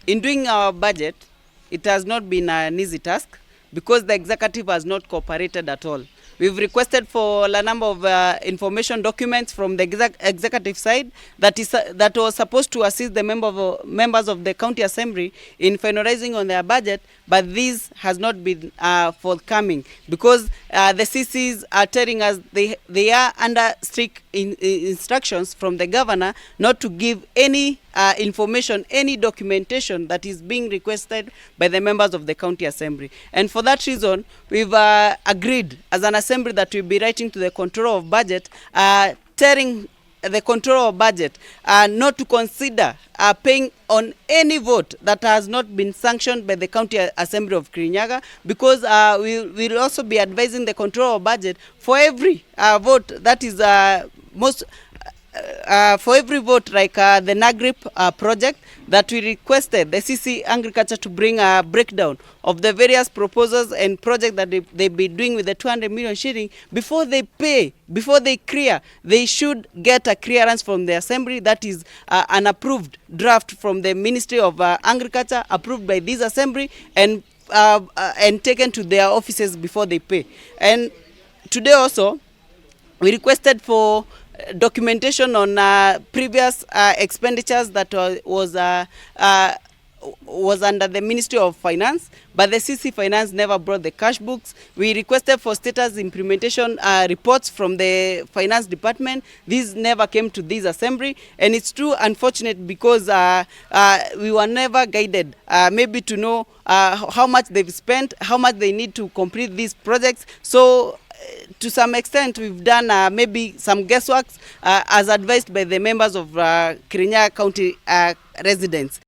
In doing our budget, it has not been an easy task because the executive has not cooperated at all. We've requested for a number of information documents from the executive side that was supposed to assist the members of the county assembly in finalizing on their budget, but this has not been forthcoming because the CCs are telling us they are under strict instructions from the governor not to give any information, any documentation that is being requested by the members of the county assembly. And for that reason, we've agreed as an assembly that we'll be writing to the controller of budget, telling the controller of budget not to consider paying on any vote that has not been sanctioned by the county assembly of Kirinyaga, because we will also be advising the controller of budget for every vote that is for every vote, like the NAGRIP project that we requested the CC Agriculture to bring a breakdown of the various proposals and projects that they be doing with the 200 million shilling before they pay, before they clear. They should get a clearance from the assembly, that is an approved draft from the Ministry of Agriculture, approved by this assembly, and taken to their offices before they pay. And today also we requested for documentation on previous expenditures that was under the Ministry of Finance, but the CC Finance never brought the cash books. We requested for status implementation reports from the Finance Department. These never came to this assembly, and it's too unfortunate because we were never guided maybe to know how much they've spent, how much they need to complete these projects. So to some extent, we've done maybe some guesswork as advised by the members of Kirinyaga County residents.